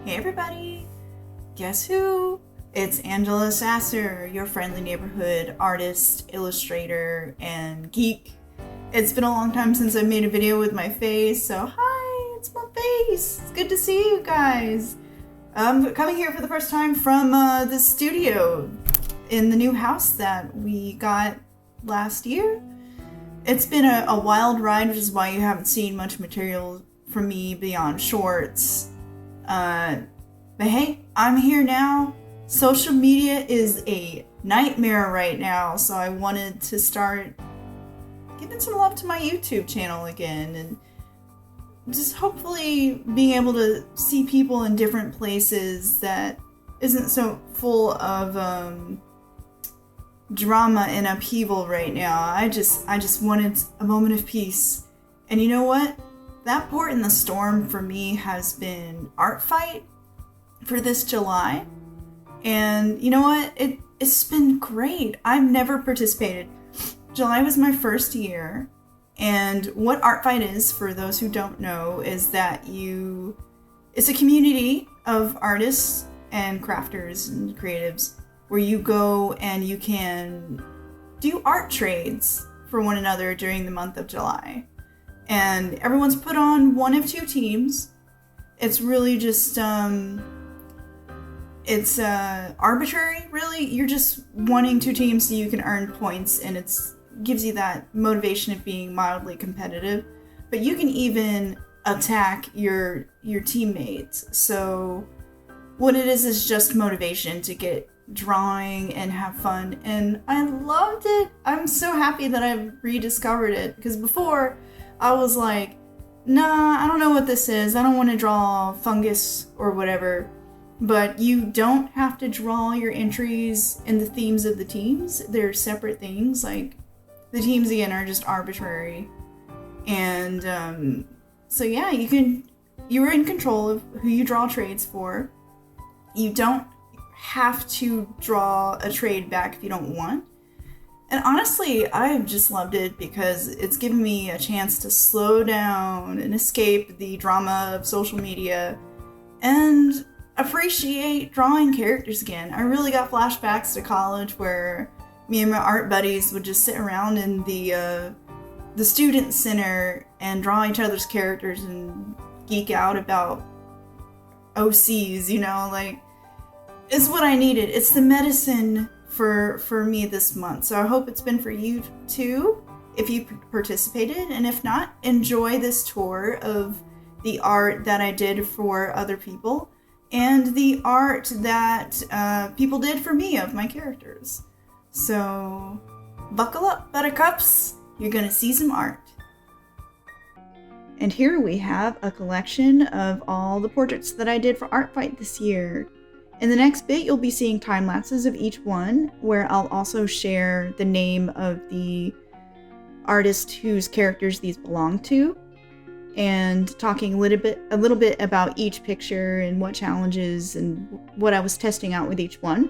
Hey everybody! Guess who? It's Angela Sasser, your friendly neighborhood artist, illustrator, and geek. It's been a long time since I made a video with my face, so hi, it's my face! It's good to see you guys! I'm coming here for the first time from the studio in the new house that we got last year. It's been a wild ride, which is why you haven't seen much material from me beyond shorts. But hey, I'm here now. Social media is a nightmare right now, so I wanted to start giving some love to my YouTube channel again and just hopefully being able to see people in different places that isn't so full of drama and upheaval right now. I just wanted a moment of peace. And you know what? That port in the storm for me has been Art Fight for this July. And you know what? It's been great. I've never participated. July was my first year. And what Art Fight is, for those who don't know, is that it's a community of artists and crafters and creatives where you go and you can do art trades for one another during the month of July. And everyone's put on one of two teams. It's really just, it's arbitrary, really. You're just wanting two teams so you can earn points, and it gives you that motivation of being mildly competitive. But you can even attack your teammates. So what it is just motivation to get drawing and have fun. And I loved it. I'm so happy that I've rediscovered it, because before I was like, nah, I don't know what this is. I don't want to draw fungus or whatever. But you don't have to draw your entries in the themes of the teams. They're separate things. Like, the teams, again, are just arbitrary. And so yeah, you're in control of who you draw trades for. You don't have to draw a trade back if you don't want. And honestly, I've just loved it because it's given me a chance to slow down and escape the drama of social media and appreciate drawing characters again. I really got flashbacks to college where me and my art buddies would just sit around in the student center and draw each other's characters and geek out about OCs, you know, like, it's what I needed. It's the medicine for me this month. So I hope it's been for you too, if you participated. And if not, enjoy this tour of the art that I did for other people and the art that people did for me of my characters. So buckle up, buttercups. You're gonna see some art. And here we have a collection of all the portraits that I did for Art Fight this year. In the next bit, you'll be seeing time lapses of each one, where I'll also share the name of the artist whose characters these belong to, and talking a little bit about each picture and what challenges and what I was testing out with each one.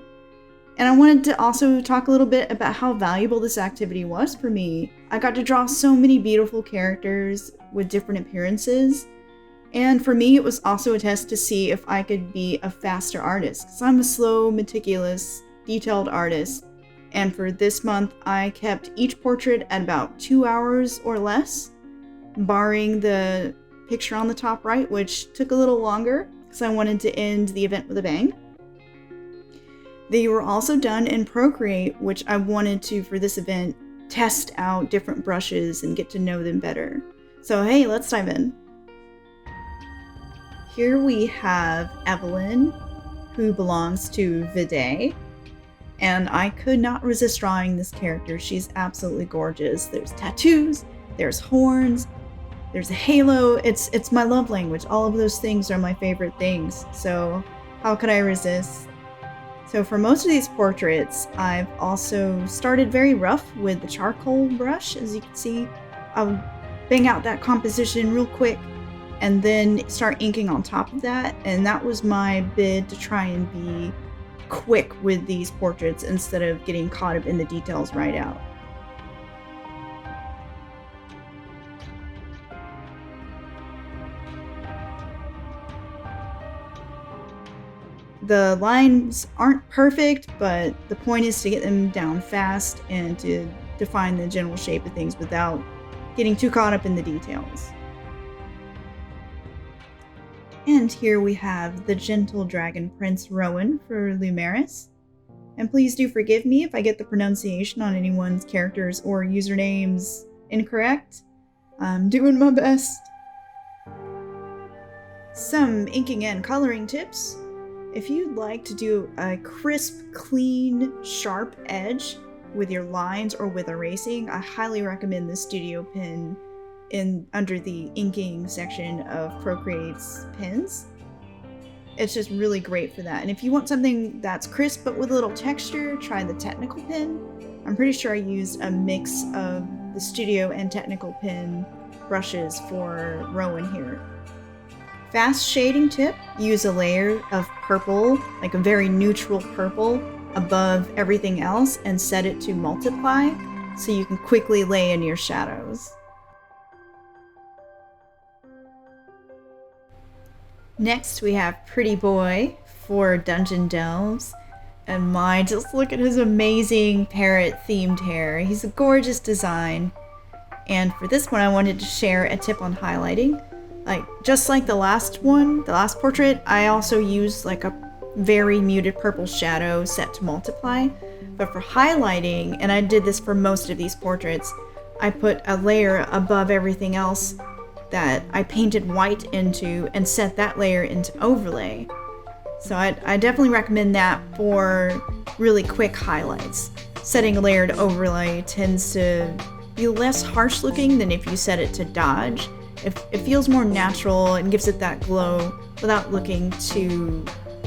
And I wanted to also talk a little bit about how valuable this activity was for me. I got to draw so many beautiful characters with different appearances. And for me, it was also a test to see if I could be a faster artist, because I'm a slow, meticulous, detailed artist. And for this month, I kept each portrait at about 2 hours or less, barring the picture on the top right, which took a little longer, because I wanted to end the event with a bang. They were also done in Procreate, which I wanted to, for this event, test out different brushes and get to know them better. So hey, let's dive in. Here we have Evelynn, who belongs to Viday, and I could not resist drawing this character. She's absolutely gorgeous. There's tattoos, there's horns, there's a halo. It's my love language. All of those things are my favorite things, so how could I resist? So for most of these portraits, I've also started very rough with the charcoal brush. As you can see, I'll bang out that composition real quick and then start inking on top of that. And that was my bid to try and be quick with these portraits instead of getting caught up in the details right out. The lines aren't perfect, but the point is to get them down fast and to define the general shape of things without getting too caught up in the details. And here we have the gentle dragon prince Rowyn for Lumaris. And please do forgive me if I get the pronunciation on anyone's characters or usernames incorrect. I'm doing my best. Some inking and coloring tips. If you'd like to do a crisp, clean, sharp edge with your lines or with erasing, I highly recommend the Studio pen under the inking section of Procreate's pens. It's just really great for that. And if you want something that's crisp but with a little texture, try the Technical pen. I'm pretty sure I used a mix of the Studio and Technical pen brushes for Rowyn here. Fast shading tip, use a layer of purple, like a very neutral purple, above everything else and set it to multiply so you can quickly lay in your shadows. Next we have Pretty Boy for DungeonDelves, and just look at his amazing parrot themed hair. He's a gorgeous design, and for this one I wanted to share a tip on highlighting. Just like the last portrait, I also used like a very muted purple shadow set to multiply, but for highlighting, and I did this for most of these portraits, I put a layer above everything else that I painted white into and set that layer into overlay. So I definitely recommend that for really quick highlights. Setting a layered overlay tends to be less harsh looking than if you set it to dodge. It feels more natural and gives it that glow without looking too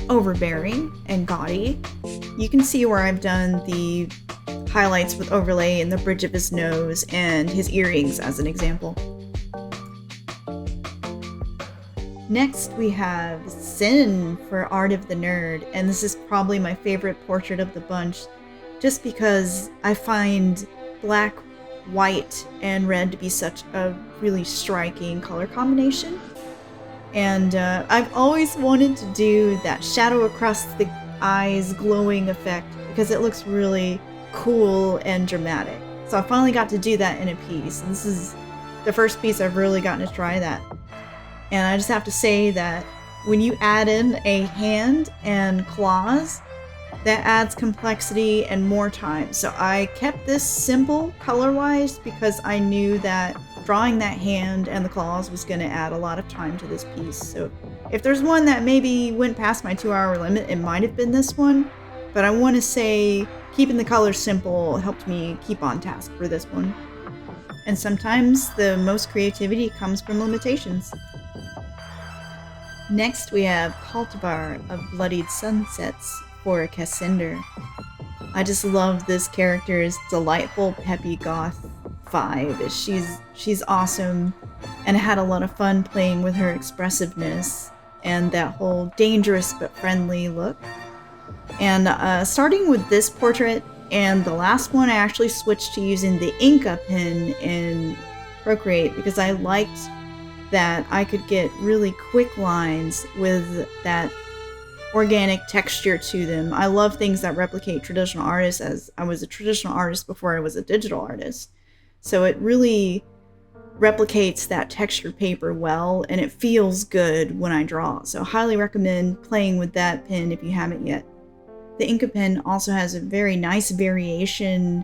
overbearing and gaudy. You can see where I've done the highlights with overlay in the bridge of his nose and his earrings as an example. Next we have Sin for ArtoftheNerd, and this is probably my favorite portrait of the bunch just because I find black, white, and red to be such a really striking color combination. And I've always wanted to do that shadow across the eyes glowing effect because it looks really cool and dramatic. So I finally got to do that in a piece, and this is the first piece I've really gotten to try that. And I just have to say that when you add in a hand and claws, that adds complexity and more time. So I kept this simple color-wise because I knew that drawing that hand and the claws was going to add a lot of time to this piece. So if there's one that maybe went past my 2-hour limit, it might have been this one. But I want to say keeping the colors simple helped me keep on task for this one. And sometimes the most creativity comes from limitations. Next we have Cultivar of Bloodied Sunsets for Kessinder. I just love this character's delightful peppy goth vibe. She's awesome, and I had a lot of fun playing with her expressiveness and that whole dangerous but friendly look. And starting with this portrait and the last one, I actually switched to using the Inka pen in Procreate because I liked that I could get really quick lines with that organic texture to them. I love things that replicate traditional artists, as I was a traditional artist before I was a digital artist. So it really replicates that texture paper well, and it feels good when I draw. So highly recommend playing with that pen if you haven't yet. The Inka pen also has a very nice variation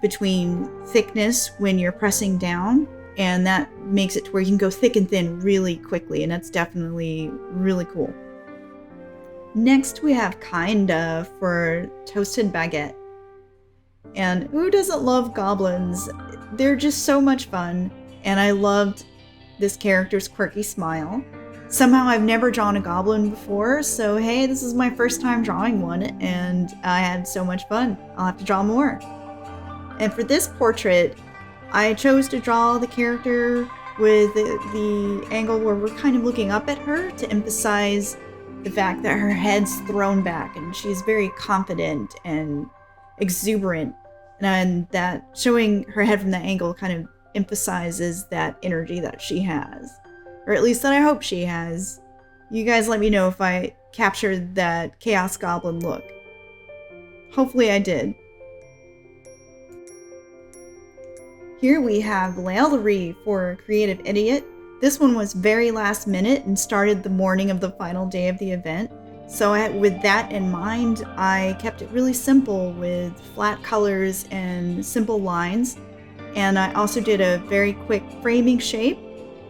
between thickness when you're pressing down, and that makes it to where you can go thick and thin really quickly, and that's definitely really cool. Next we have Kainda for Toasted Baguette. And who doesn't love goblins? They're just so much fun, and I loved this character's quirky smile. Somehow I've never drawn a goblin before, so hey, this is my first time drawing one, and I had so much fun. I'll have to draw more. And for this portrait, I chose to draw the character with the angle where we're kind of looking up at her to emphasize the fact that her head's thrown back and she's very confident and exuberant, and that showing her head from that angle kind of emphasizes that energy that she has, or at least that I hope she has. You guys let me know if I capture that Chaos Goblin look. Hopefully I did. Here we have Laelri for Creativeidiote. This one was very last minute and started the morning of the final day of the event. So with that in mind, I kept it really simple with flat colors and simple lines. And I also did a very quick framing shape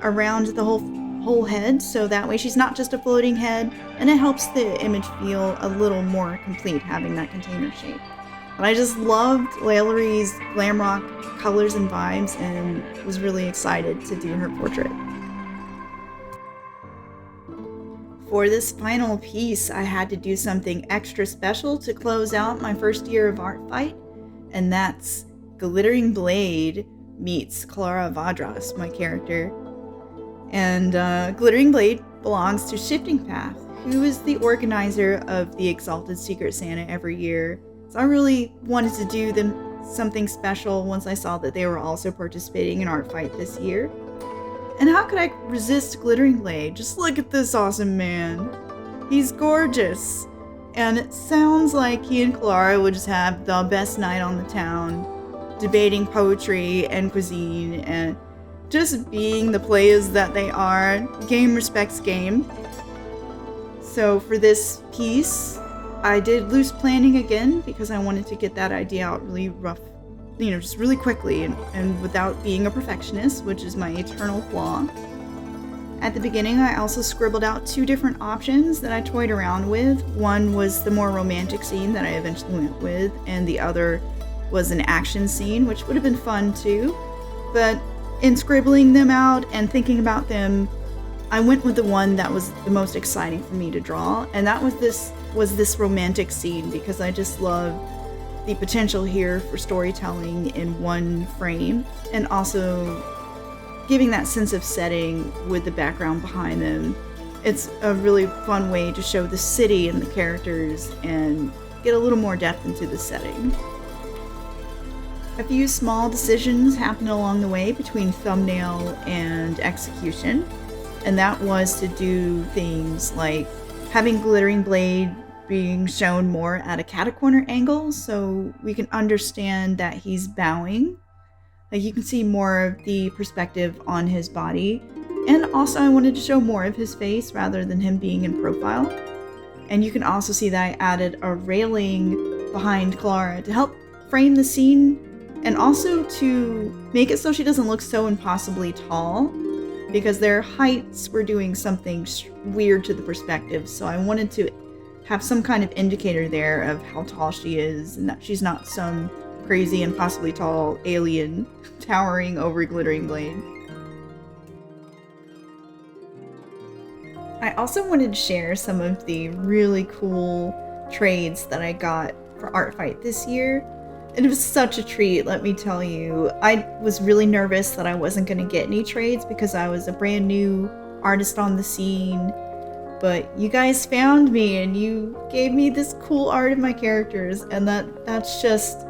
around the whole head, so that way she's not just a floating head, and it helps the image feel a little more complete having that container shape. But I just loved Laelri's glam rock colors and vibes and was really excited to do her portrait. For this final piece, I had to do something extra special to close out my first year of art fight, and that's Glittering Blade meets Kalara Vadras, my character. And Glittering Blade belongs to ShiftingPath, who is the organizer of the Exalted Secret Santa every year. So I really wanted to do them something special once I saw that they were also participating in Art Fight this year. And how could I resist Glittering Blade? Just look at this awesome man. He's gorgeous. And it sounds like he and Kalara would just have the best night on the town, debating poetry and cuisine and just being the players that they are. Game respects game. So for this piece, I did loose planning again because I wanted to get that idea out really rough, just really quickly and without being a perfectionist, which is my eternal flaw. At the beginning, I also scribbled out 2 different options that I toyed around with. One was the more romantic scene that I eventually went with, and the other was an action scene, which would have been fun too. But in scribbling them out and thinking about them, I went with the one that was the most exciting for me to draw, and that was this romantic scene, because I just love the potential here for storytelling in one frame, and also giving that sense of setting with the background behind them. It's a really fun way to show the city and the characters and get a little more depth into the setting. A few small decisions happened along the way between thumbnail and execution, and that was to do things like having Glittering Blade being shown more at a catacorner angle so we can understand that he's bowing. Like, you can see more of the perspective on his body. And also I wanted to show more of his face rather than him being in profile. And you can also see that I added a railing behind Kalara to help frame the scene, and also to make it so she doesn't look so impossibly tall, because their heights were doing something weird to the perspective. So I wanted to have some kind of indicator there of how tall she is, and that she's not some crazy and possibly tall alien towering over Glittering Blade. I also wanted to share some of the really cool trades that I got for Art Fight this year. And it was such a treat, let me tell you. I was really nervous that I wasn't going to get any trades because I was a brand new artist on the scene. But you guys found me and you gave me this cool art of my characters, and that's just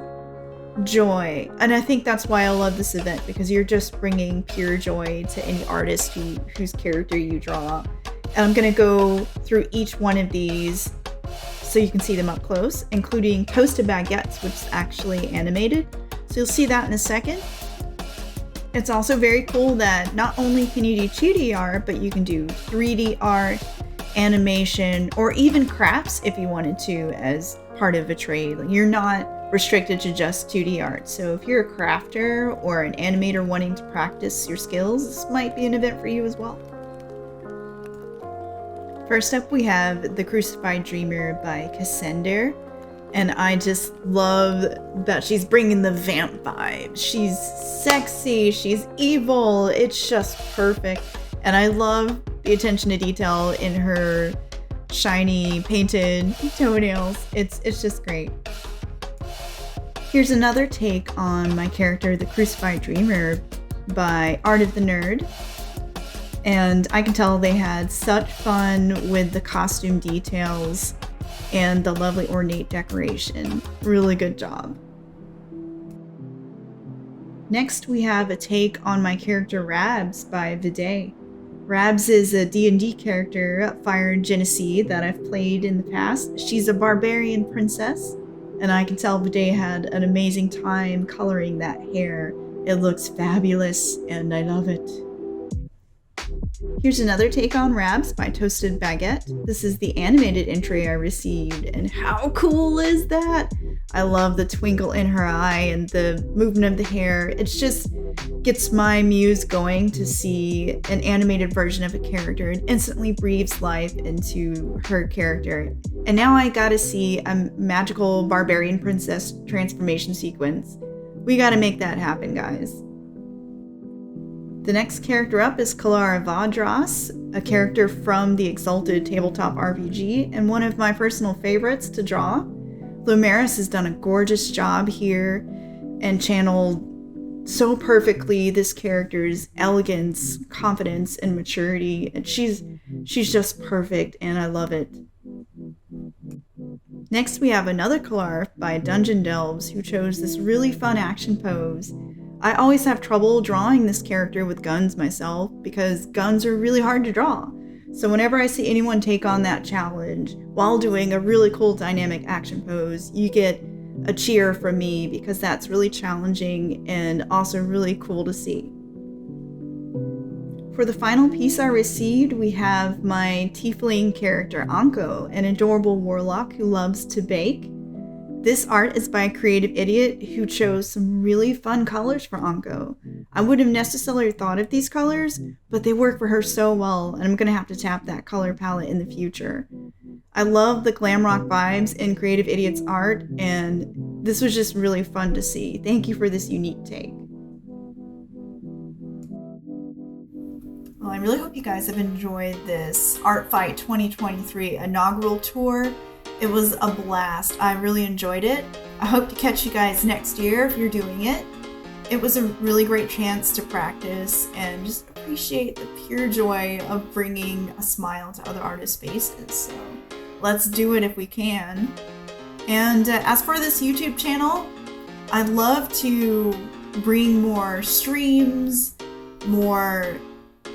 joy. And I think that's why I love this event, because you're just bringing pure joy to any artist whose character you draw. And I'm going to go through each one of these so you can see them up close, including Toasted Baguettes, which is actually animated. So you'll see that in a second. It's also very cool that not only can you do 2D art, but you can do 3D art, animation, or even crafts if you wanted to as part of a trade. Like, you're not restricted to just 2D art. So if you're a crafter or an animator wanting to practice your skills, this might be an event for you as well. First up, we have The Crucified Dreamer by Kessinder. And I just love that she's bringing the vamp vibe. She's sexy, she's evil, it's just perfect. And I love the attention to detail in her shiny painted toenails. It's just great. Here's another take on my character, The Crucified Dreamer by ArtoftheNerd. And I can tell they had such fun with the costume details and the lovely ornate decoration. Really good job. Next, we have a take on my character Rabs by Viday. Rabs is a D&D character, Fire Genesee, that I've played in the past. She's a barbarian princess, and I can tell Viday had an amazing time coloring that hair. It looks fabulous, and I love it. Here's another take on Rabs by Toasted Baguette. This is the animated entry I received, and how cool is that? I love the twinkle in her eye and the movement of the hair. It just gets my muse going to see an animated version of a character and instantly breathes life into her character. And now I gotta see a magical barbarian princess transformation sequence. We gotta make that happen, guys. The next character up is Kalara, a character from the Exalted Tabletop RPG, and one of my personal favorites to draw. Lumaris has done a gorgeous job here and channeled so perfectly this character's elegance, confidence, and maturity. And she's just perfect, and I love it. Next, we have another Kalara by DungeonDelves, who chose this really fun action pose. I always have trouble drawing this character with guns myself because guns are really hard to draw. So whenever I see anyone take on that challenge while doing a really cool dynamic action pose, you get a cheer from me because that's really challenging and also really cool to see. For the final piece I received, we have my tiefling character Anko, an adorable warlock who loves to bake. This art is by Creativeidiote, who chose some really fun colors for Anko. I wouldn't have necessarily thought of these colors, but they work for her so well, and I'm going to have to tap that color palette in the future. I love the glam rock vibes in Creativeidiote's art, and this was just really fun to see. Thank you for this unique take. Well, I really hope you guys have enjoyed this Art Fight 2023 inaugural tour. It was a blast. I really enjoyed it. I hope to catch you guys next year if you're doing it. It was a really great chance to practice and just appreciate the pure joy of bringing a smile to other artists' faces. So let's do it if we can. And as for this YouTube channel, I'd love to bring more streams, more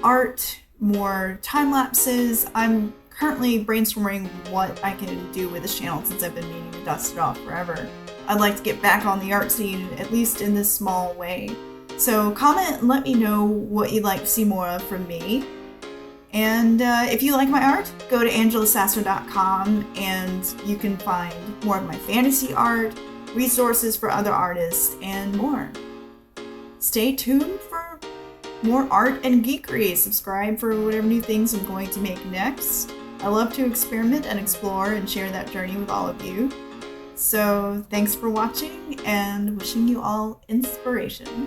art, more time lapses. I'm currently brainstorming what I can do with this channel since I've been meaning to dust it off forever. I'd like to get back on the art scene, at least in this small way. So comment and let me know what you'd like to see more of from me. And if you like my art, go to angelasasso.com and you can find more of my fantasy art, resources for other artists, and more. Stay tuned for more art and geekery. Subscribe for whatever new things I'm going to make next. I love to experiment and explore and share that journey with all of you. So thanks for watching and wishing you all inspiration.